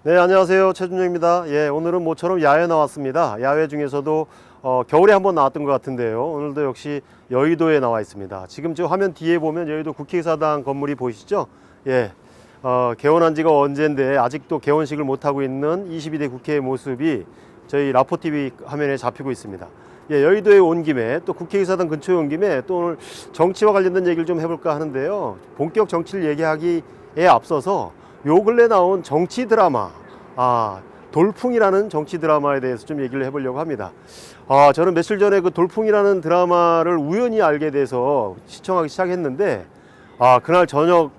네, 안녕하세요. 최준영입니다. 예, 오늘은 모처럼 야외 나왔습니다. 야외 중에서도 겨울에 한번 나왔던 것 같은데요. 오늘도 역시 여의도에 나와 있습니다. 지금 저 화면 뒤에 보면 여의도 국회의사당 건물이 보이시죠? 예, 개원한 지가 언젠데 아직도 개원식을 못하고 있는 22대 국회의 모습이 저희 라포TV 화면에 잡히고 있습니다. 예, 여의도에 온 김에 또 국회의사당 근처에 온 김에 또 오늘 정치와 관련된 얘기를 좀 해볼까 하는데요. 본격 정치를 얘기하기에 앞서서 요 근래 나온 정치 드라마, 돌풍이라는 정치 드라마에 대해서 좀 얘기를 해보려고 합니다. 저는 며칠 전에 그 돌풍이라는 드라마를 우연히 알게 돼서 시청하기 시작했는데, 그날 저녁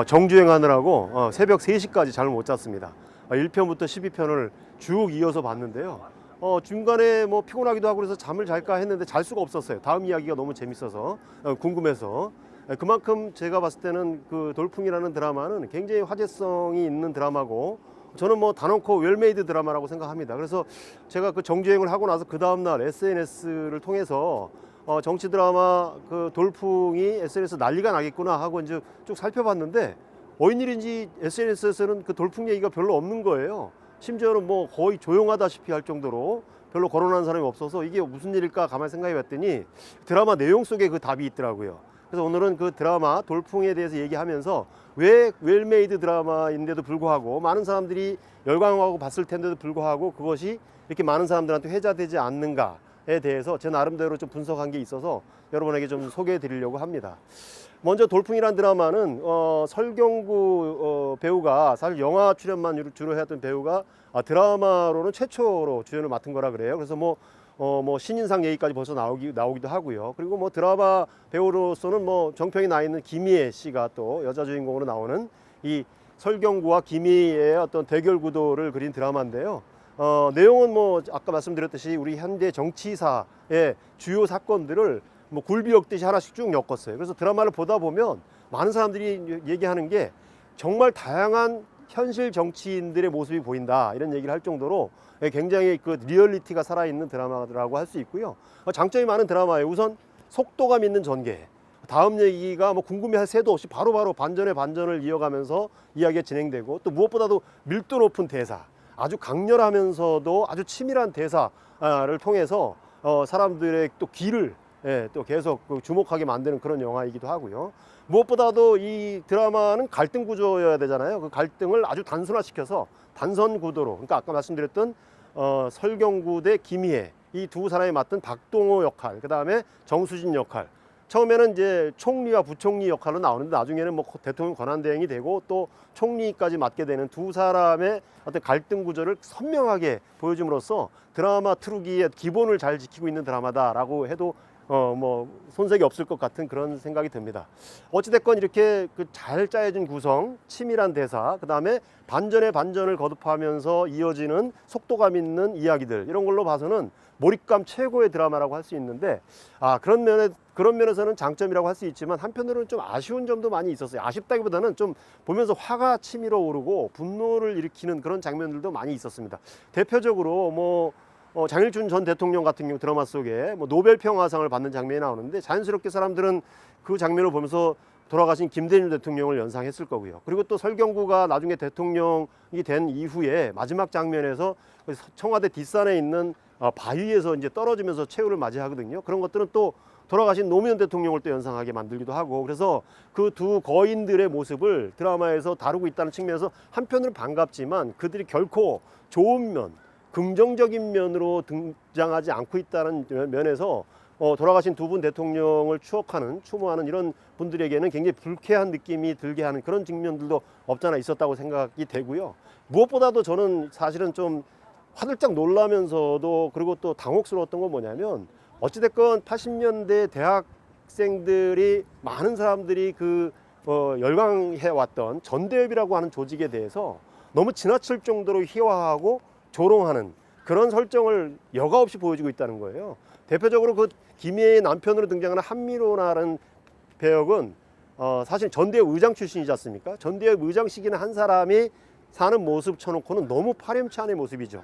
정주행하느라고 새벽 3시까지 잠을 못 잤습니다. 1편부터 12편을 쭉 이어서 봤는데요. 중간에 뭐 피곤하기도 하고 그래서 잠을 잘까 했는데 잘 수가 없었어요. 다음 이야기가 너무 재밌어서, 궁금해서. 그만큼 제가 봤을 때는 그 돌풍이라는 드라마는 굉장히 화제성이 있는 드라마고, 저는 뭐 단언코 웰메이드 드라마라고 생각합니다. 그래서 제가 그 정주행을 하고 나서 그 다음날 SNS를 통해서 정치 드라마 그 돌풍이 SNS 난리가 나겠구나 하고 이제 쭉 살펴봤는데, 웬일인지 SNS에서는 그 돌풍 얘기가 별로 없는 거예요. 심지어는 뭐 거의 조용하다시피 할 정도로 별로 거론하는 사람이 없어서 이게 무슨 일일까 가만히 생각해 봤더니 드라마 내용 속에 그 답이 있더라고요. 그래서 오늘은 그 드라마 돌풍에 대해서 얘기하면서 왜 웰메이드 드라마인데도 불구하고 많은 사람들이 열광하고 봤을 텐데도 불구하고 그것이 이렇게 많은 사람들한테 회자되지 않는가에 대해서 제 나름대로 좀 분석한 게 있어서 여러분에게 좀 소개해 드리려고 합니다. 먼저 돌풍이란 드라마는 설경구 배우가 사실 영화 출연만 주로 해왔던 배우가 드라마로는 최초로 주연을 맡은 거라 그래요. 그래서 뭐 신인상 얘기까지 벌써 나오기도 하고요. 그리고 뭐 드라마 배우로서는 뭐 정평이 나 있는 김희애 씨가 또 여자 주인공으로 나오는 이 설경구와 김희애의 어떤 대결 구도를 그린 드라마인데요. 내용은 뭐 아까 말씀드렸듯이 우리 현대 정치사의 주요 사건들을 뭐 굴비 엮듯이 하나씩 쭉 엮었어요. 그래서 드라마를 보다 보면 많은 사람들이 얘기하는 게 정말 다양한 현실 정치인들의 모습이 보인다, 이런 얘기를 할 정도로 굉장히 그 리얼리티가 살아있는 드라마라고 할 수 있고요. 장점이 많은 드라마예요. 우선 속도감 있는 전개, 다음 얘기가 뭐 궁금해할 새도 없이 바로바로 반전에 반전을 이어가면서 이야기가 진행되고, 또 무엇보다도 밀도 높은 대사, 아주 강렬하면서도 아주 치밀한 대사를 통해서 사람들의 또 귀를 또 계속 주목하게 만드는 그런 영화이기도 하고요. 무엇보다도 이 드라마는 갈등 구조여야 되잖아요. 그 갈등을 아주 단순화시켜서 단선 구도로, 그러니까 아까 말씀드렸던 설경구 대 김희애, 이 두 사람이 맡은 박동호 역할, 그 다음에 정수진 역할, 처음에는 이제 총리와 부총리 역할로 나오는데 나중에는 뭐 대통령 권한대행이 되고 또 총리까지 맡게 되는 두 사람의 어떤 갈등 구조를 선명하게 보여줌으로써 드라마 트루기의 기본을 잘 지키고 있는 드라마다라고 해도 뭐 손색이 없을 것 같은 그런 생각이 듭니다. 어찌됐건 이렇게 그 잘 짜여진 구성, 치밀한 대사, 그 다음에 반전에 반전을 거듭하면서 이어지는 속도감 있는 이야기들, 이런 걸로 봐서는 몰입감 최고의 드라마라고 할 수 있는데, 그런 면에서는 장점이라고 할 수 있지만 한편으로는 좀 아쉬운 점도 많이 있었어요. 아쉽다기보다는 좀 보면서 화가 치밀어 오르고 분노를 일으키는 그런 장면들도 많이 있었습니다. 대표적으로 뭐 장일준 전 대통령 같은 경우 드라마 속에 뭐 노벨 평화상을 받는 장면이 나오는데, 자연스럽게 사람들은 그 장면을 보면서 돌아가신 김대중 대통령을 연상했을 거고요. 그리고 또 설경구가 나중에 대통령이 된 이후에 마지막 장면에서 청와대 뒷산에 있는 바위에서 이제 떨어지면서 최후를 맞이하거든요. 그런 것들은 또 돌아가신 노무현 대통령을 또 연상하게 만들기도 하고, 그래서 그 두 거인들의 모습을 드라마에서 다루고 있다는 측면에서 한편으로 반갑지만 그들이 결코 좋은 면, 긍정적인 면으로 등장하지 않고 있다는 면에서 돌아가신 두 분 대통령을 추모하는 이런 분들에게는 굉장히 불쾌한 느낌이 들게 하는 그런 측면들도 없잖아 있었다고 생각이 되고요. 무엇보다도 저는 사실은 좀 화들짝 놀라면서도, 그리고 또 당혹스러웠던 건 뭐냐면, 어찌됐건 80년대 대학생들이 많은 사람들이 열광해왔던 전대협이라고 하는 조직에 대해서 너무 지나칠 정도로 희화화하고 조롱하는 그런 설정을 여과 없이 보여주고 있다는 거예요. 대표적으로 그 김희애의 남편으로 등장하는 한미로라는 배역은 사실 전대협 의장 출신이지 않습니까? 전대협 의장 시기는 한 사람이 사는 모습 쳐놓고는 너무 파렴치한의 모습이죠.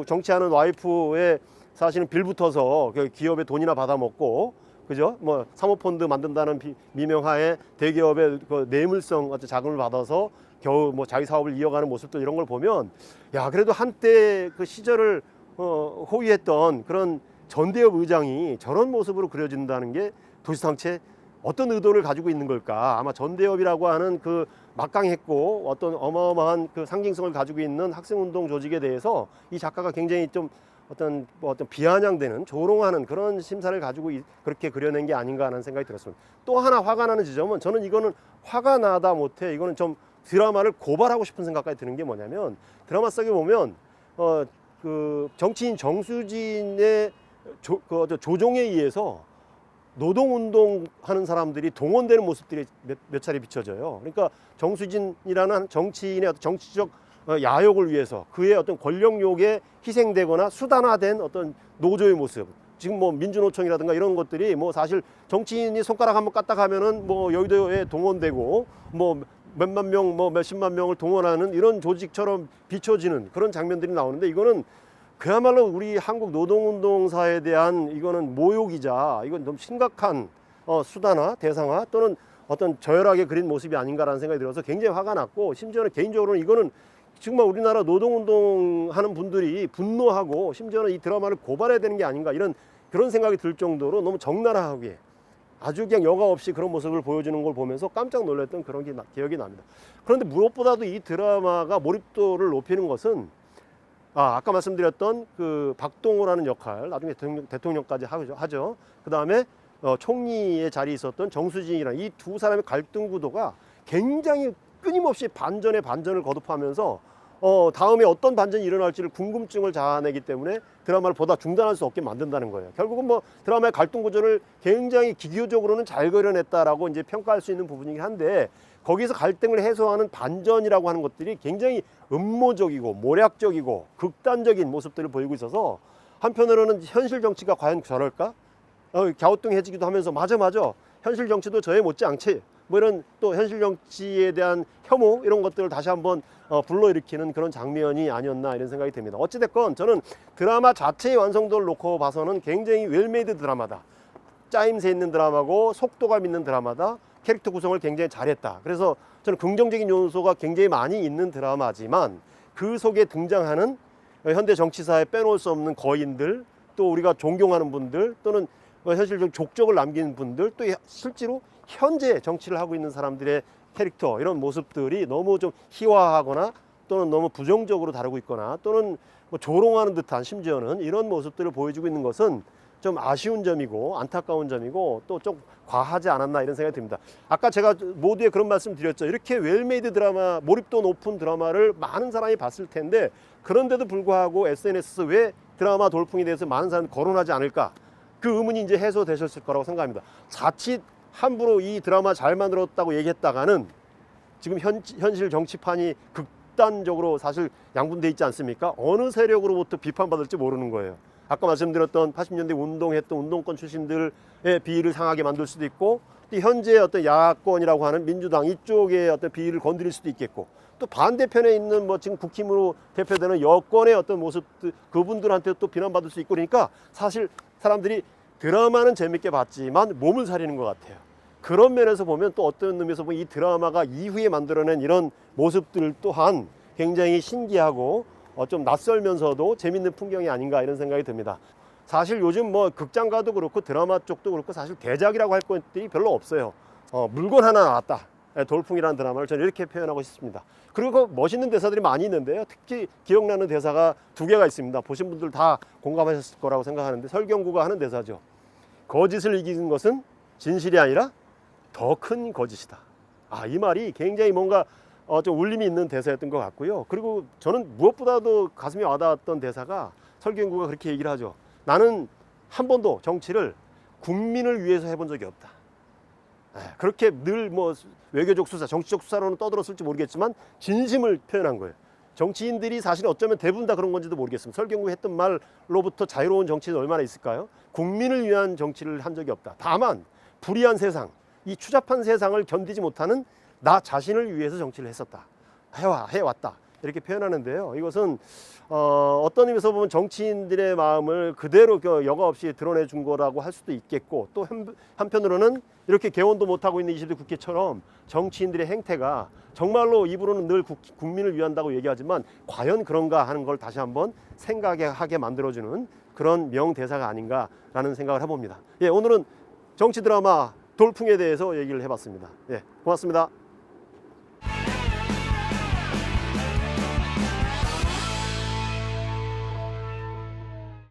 정치하는 와이프의 사실은 빌붙어서 그 기업에 돈이나 받아먹고, 그죠? 뭐 사모펀드 만든다는 미명하에 대기업의 그 뇌물성 어떤 자금을 받아서 겨우 뭐 자기 사업을 이어가는 모습들 이런 걸 보면 야 그래도 한때 그 시절을 호위했던 그런 전대협 의장이 저런 모습으로 그려진다는 게 도시상체 어떤 의도를 가지고 있는 걸까? 아마 전대협이라고 하는 그 막강했고 어떤 어마어마한 그 상징성을 가지고 있는 학생운동 조직에 대해서 이 작가가 굉장히 좀 어떤 비아냥되는 조롱하는 그런 심사를 가지고 그렇게 그려낸 게 아닌가 하는 생각이 들었습니다. 또 하나 화가 나는 지점은 저는 이거는 화가 나다 못해 이거는 좀 드라마를 고발하고 싶은 생각까지 드는 게 뭐냐면 드라마 속에 보면 그 정치인 정수진의 조종에 의해서 노동운동 하는 사람들이 동원되는 모습들이 몇 차례 비춰져요. 그러니까 정수진이라는 정치인의 어떤 정치적 야욕을 위해서 그의 어떤 권력욕에 희생되거나 수단화된 어떤 노조의 모습. 지금 뭐 민주노총이라든가 이런 것들이 뭐 사실 정치인이 손가락 한번 까딱 하면은 뭐 여의도에 동원되고 뭐 몇만 명, 뭐 몇십만 명을 동원하는 이런 조직처럼 비춰지는 그런 장면들이 나오는데 이거는 그야말로 우리 한국 노동운동사에 대한 이거는 모욕이자 이건 좀 심각한 수단화, 대상화 또는 어떤 저열하게 그린 모습이 아닌가라는 생각이 들어서 굉장히 화가 났고 심지어는 개인적으로는 이거는 정말 우리나라 노동운동 하는 분들이 분노하고 심지어는 이 드라마를 고발해야 되는 게 아닌가 이런 그런 생각이 들 정도로 너무 적나라하게 아주 그냥 여과 없이 그런 모습을 보여주는 걸 보면서 깜짝 놀랐던 그런 기억이 납니다. 그런데 무엇보다도 이 드라마가 몰입도를 높이는 것은 아까 말씀드렸던 그 박동호라는 역할 나중에 대통령까지 하죠. 그 다음에 총리의 자리에 있었던 정수진이라는 이 두 사람의 갈등 구도가 굉장히 끊임없이 반전에 반전을 거듭하면서 다음에 어떤 반전이 일어날지를 궁금증을 자아내기 때문에 드라마를 보다 중단할 수 없게 만든다는 거예요. 결국은 뭐 드라마의 갈등 구조를 굉장히 기교적으로는 잘 그려냈다라고 이제 평가할 수 있는 부분이긴 한데 거기서 갈등을 해소하는 반전이라고 하는 것들이 굉장히 음모적이고 모략적이고 극단적인 모습들을 보이고 있어서 한편으로는 현실 정치가 과연 저럴까? 갸우뚱해지기도 하면서 맞아 현실 정치도 저에 못지않지 뭐 이런 또 현실 정치에 대한 혐오 이런 것들을 다시 한번 불러일으키는 그런 장면이 아니었나 이런 생각이 듭니다. 어찌됐건 저는 드라마 자체의 완성도를 놓고 봐서는 굉장히 웰메이드 드라마다. 짜임새 있는 드라마고 속도감 있는 드라마다. 캐릭터 구성을 굉장히 잘했다. 그래서 저는 긍정적인 요소가 굉장히 많이 있는 드라마지만 그 속에 등장하는 현대 정치사에 빼놓을 수 없는 거인들 또 우리가 존경하는 분들 또는 현실적 족적을 남긴 분들 또 실제로 현재 정치를 하고 있는 사람들의 캐릭터 이런 모습들이 너무 좀 희화하거나 또는 너무 부정적으로 다루고 있거나 또는 뭐 조롱하는 듯한 심지어는 이런 모습들을 보여주고 있는 것은 좀 아쉬운 점이고 안타까운 점이고 또 좀 과하지 않았나 이런 생각이 듭니다. 아까 제가 모두에 그런 말씀 드렸죠. 이렇게 웰메이드 드라마, 몰입도 높은 드라마를 많은 사람이 봤을 텐데 그런데도 불구하고 SNS에서 왜 드라마 돌풍에 대해서 많은 사람이 거론하지 않을까? 그 의문이 이제 해소되셨을 거라고 생각합니다. 자칫 함부로 이 드라마 잘 만들었다고 얘기했다가는 지금 현실 정치판이 극단적으로 사실 양분돼 있지 않습니까? 어느 세력으로부터 비판받을지 모르는 거예요. 아까 말씀드렸던 80년대 운동했던 운동권 출신들의 비위를 상하게 만들 수도 있고 또 현재 어떤 야권이라고 하는 민주당 이쪽의 어떤 비위를 건드릴 수도 있겠고 또 반대편에 있는 뭐 지금 국힘으로 대표되는 여권의 어떤 모습들 그분들한테 또 비난받을 수 있고 그러니까 사실 사람들이 드라마는 재밌게 봤지만 몸을 사리는 것 같아요. 그런 면에서 보면 또 어떤 의미에서 보면 이 드라마가 이후에 만들어낸 이런 모습들 또한 굉장히 신기하고 좀 낯설면서도 재밌는 풍경이 아닌가 이런 생각이 듭니다. 사실 요즘 뭐 극장가도 그렇고 드라마 쪽도 그렇고 사실 대작이라고 할 것들이 별로 없어요. 물건 하나 나왔다. 돌풍이라는 드라마를 저는 이렇게 표현하고 싶습니다. 그리고 멋있는 대사들이 많이 있는데요. 특히 기억나는 대사가 두 개가 있습니다. 보신 분들 다 공감하셨을 거라고 생각하는데 설경구가 하는 대사죠. 거짓을 이기는 것은 진실이 아니라 더 큰 거짓이다. 이 말이 굉장히 뭔가 좀 울림이 있는 대사였던 것 같고요. 그리고 저는 무엇보다도 가슴에 와닿았던 대사가 설경구가 그렇게 얘기를 하죠. 나는 한 번도 정치를 국민을 위해서 해본 적이 없다. 그렇게 늘 뭐 외교적 수사, 정치적 수사로는 떠들었을지 모르겠지만 진심을 표현한 거예요. 정치인들이 사실 어쩌면 대부분 다 그런 건지도 모르겠습니다. 설경구 했던 말로부터 자유로운 정치는 얼마나 있을까요? 국민을 위한 정치를 한 적이 없다. 다만 불의한 세상, 이 추잡한 세상을 견디지 못하는 나 자신을 위해서 정치를 했었다. 해왔다. 이렇게 표현하는데요. 이것은 어떤 의미에서 보면 정치인들의 마음을 그대로 여과 없이 드러내 준 거라고 할 수도 있겠고, 또 한편으로는 이렇게 개원도 못하고 있는 20대 국회처럼 정치인들의 행태가 정말로 입으로는 늘 국민을 위한다고 얘기하지만 과연 그런가 하는 걸 다시 한번 생각하게 만들어주는 그런 명대사가 아닌가라는 생각을 해봅니다. 예, 오늘은 정치 드라마 돌풍에 대해서 얘기를 해봤습니다. 예, 고맙습니다.